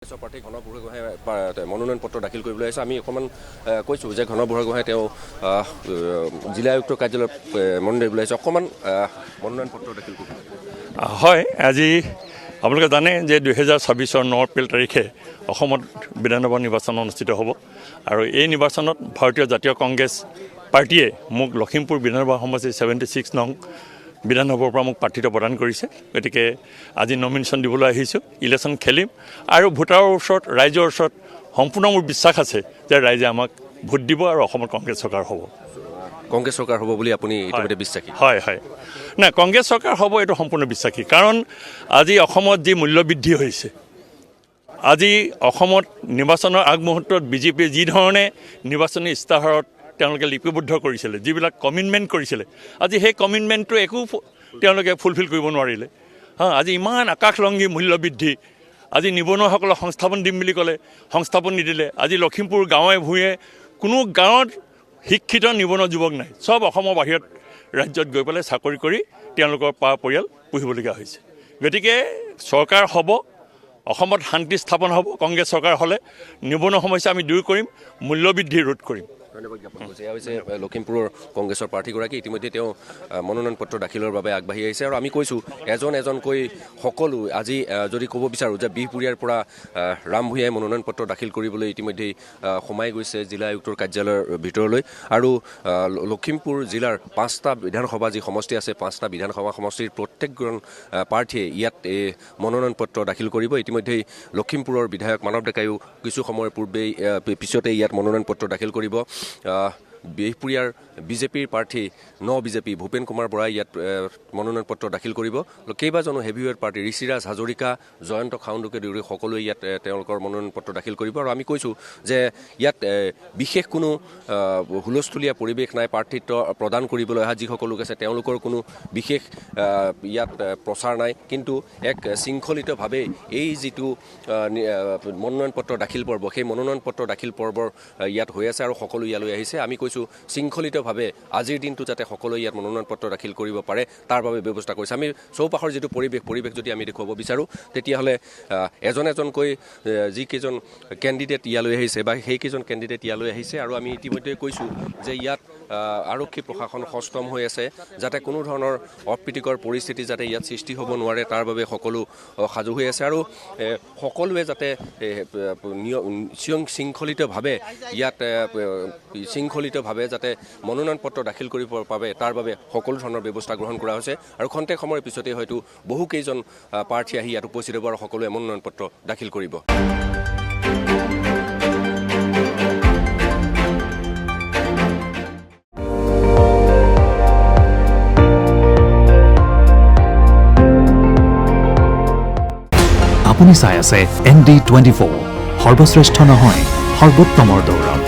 প্ৰাৰ্থী ঘন বুঢ়াগোহাঁই মনোনয়ন পত্ৰ দাখিল কৰিবলৈ আহিছে। আমি অকণমান কৈছোঁ যে ঘন বুঢ়াগোহাঁই তেওঁ জিলা আয়ুক্তৰ কাৰ্যালয়ত মনোনয়ন দিবলৈ আহিছে। অকণমান মনোনয়ন পত্ৰ দাখিল কৰিব। হয়, আজি আপোনালোকে জানে যে 2026 9 এপ্ৰিল তাৰিখে অসমত বিধানসভা নিৰ্বাচন অনুষ্ঠিত হ'ব আৰু এই নিৰ্বাচনত ভাৰতীয় জাতীয় কংগ্ৰেছ পাৰ্টীয়ে মোক লখিমপুৰ বিধানসভা সমষ্টি 76 নং বিধানসভাৰ পৰা মোক প্ৰাৰ্থিত্ব প্ৰদান কৰিছে। গতিকে আজি নমিনেশ্যন দিবলৈ আহিছোঁ, ইলেকশ্যন খেলিম আৰু ভোটাৰৰ ওচৰত ৰাইজৰ ওচৰত সম্পূৰ্ণ মোৰ বিশ্বাস আছে যে ৰাইজে আমাক ভোট দিব আৰু অসমত কংগ্ৰেছ চৰকাৰ হ'ব। কংগ্ৰেছ চৰকাৰ হ'ব বুলি আপুনি ইতিমধ্যে বিশ্বাসী? হয় হয়, নাই কংগ্ৰেছ চৰকাৰ হ'ব এইটো সম্পূৰ্ণ বিশ্বাসী। কাৰণ আজি অসমত যি মূল্যবৃদ্ধি হৈছে, আজি অসমত নিৰ্বাচনৰ আগমুহূৰ্তত বিজেপিয়ে যি ধৰণে নিৰ্বাচনী ইস্তাহাৰত তেওঁলোকে লিপিবদ্ধ কৰিছিলে, যিবিলাক কমিটমেণ্ট কৰিছিলে, আজি সেই কমিটমেণ্টটো একো তেওঁলোকে ফুলফিল কৰিব নোৱাৰিলে। আজি ইমান আকাশলংঘী মূল্যবৃদ্ধি, আজি নিবনুৱাসকলক সংস্থাপন দিম বুলি ক'লে সংস্থাপন নিদিলে। আজি লখিমপুৰ গাঁৱে ভূঞে কোনো গাঁৱত শিক্ষিত নিবনুৱা যুৱক নাই, চব অসমৰ বাহিৰত ৰাজ্যত গৈ পেলাই চাকৰি কৰি তেওঁলোকৰ পৰিয়াল পুহিবলগীয়া হৈছে। গতিকে চৰকাৰ হ'ব, অসমত শান্তি স্থাপন হ'ব কংগ্ৰেছ চৰকাৰ হ'লে। নিবনুৱা সমস্যা আমি দূৰ কৰিম, মূল্যবৃদ্ধি ৰোধ কৰিম। ধন্যবাদ জ্ঞাপন কৰিছে। এয়া হৈছে লখিমপুৰৰ কংগ্ৰেছৰ প্ৰাৰ্থীগৰাকী। ইতিমধ্যে তেওঁ মনোনয়ন পত্ৰ দাখিলৰ বাবে আগবাঢ়ি আহিছে আৰু আমি কৈছোঁ এজন এজনকৈ সকলো আজি যদি ক'ব বিচাৰোঁ যে বিহপুৰীয়াৰ পৰা ৰাম ভূঞাই মনোনয়ন পত্ৰ দাখিল কৰিবলৈ ইতিমধ্যেই সোমাই গৈছে জিলা আয়ুক্তৰ কাৰ্যালয়ৰ ভিতৰলৈ। আৰু লখিমপুৰ জিলাৰ 5টা বিধানসভা যি সমষ্টি আছে, 5টা বিধানসভা সমষ্টিৰ প্ৰত্যেকজন প্ৰাৰ্থীয়ে ইয়াত মনোনয়ন পত্ৰ দাখিল কৰিব। ইতিমধ্যেই লখিমপুৰৰ বিধায়ক মানৱ ডেকাইও কিছু সময়ৰ পিছতেই ইয়াত মনোনয়ন পত্ৰ দাখিল কৰিব। বিহপুৰীয়াৰ বিজেপিৰ প্ৰাৰ্থী বিজেপি ভূপেন কুমাৰ বৰাই ইয়াত মনোনয়ন পত্ৰ দাখিল কৰিব। কেইবাজনো হেভিৱেট প্ৰাৰ্থী ঋষিৰাজ হাজৰিকা, জয়ন্ত খাউণ্ডকে ধৰি সকলোৱে ইয়াত তেওঁলোকৰ মনোনয়ন পত্ৰ দাখিল কৰিব। আৰু আমি কৈছোঁ যে ইয়াত বিশেষ কোনো হুলস্থুলীয়া পৰিৱেশ নাই। প্ৰাৰ্থিত্ব প্ৰদান কৰিবলৈ অহা যিসকল লোক আছে তেওঁলোকৰ কোনো বিশেষ ইয়াত প্ৰচাৰ নাই, কিন্তু এক শৃংখলিতভাৱে এই যিটো মনোনয়ন পত্ৰ দাখিল পৰ্ব, সেই মনোনয়ন পত্ৰ দাখিল পৰ্বৰ ইয়াত হৈ আছে আৰু সকলো ইয়ালৈ আহিছে। আমি কৈছোঁ শৃংখলিতভাৱে আজিৰ দিনটো যাতে সকলোৱে ইয়াত মনোনয়ন পত্ৰ দাখিল কৰিব পাৰে তাৰ বাবে ব্যৱস্থা কৰিছে। আমি চৌপাশৰ যিটো পৰিৱেশ যদি আমি দেখুৱাব বিচাৰোঁ, তেতিয়াহ'লে এজন এজনকৈ যিকেইজন কেণ্ডিডেট ইয়ালৈ আহিছে বা সেইকেইজন কেণ্ডিডেট ইয়ালৈ আহিছে। আৰু আমি ইতিমধ্যে কৈছোঁ যে ইয়াত আৰক্ষী প্ৰশাসন সষ্টম হৈ আছে, যাতে কোনো ধৰণৰ অপ্ৰীতিকৰ পৰিস্থিতি যাতে ইয়াত সৃষ্টি হ'ব নোৱাৰে তাৰ বাবে সকলো সাজু হৈ আছে। আৰু সকলোৱে যাতে শৃংখলিতভাৱে যাতে মনোনয়ন পত্ৰ দাখিল কৰিব পাৰে তাৰ বাবে সকলো ধৰণৰ ব্যৱস্থা গ্ৰহণ কৰা হৈছে। আৰু খন্তেক সময়ৰ পিছতে হয়তো বহুকেইজন প্ৰাৰ্থী আহি ইয়াত উপস্থিত হ'ব আৰু সকলোৱে মনোনয়ন পত্ৰ দাখিল কৰিব। আপুনি চাই আছে ND24, সৰ্বশ্ৰেষ্ঠ নহয় সৰ্বোত্তমৰ দৌৰত।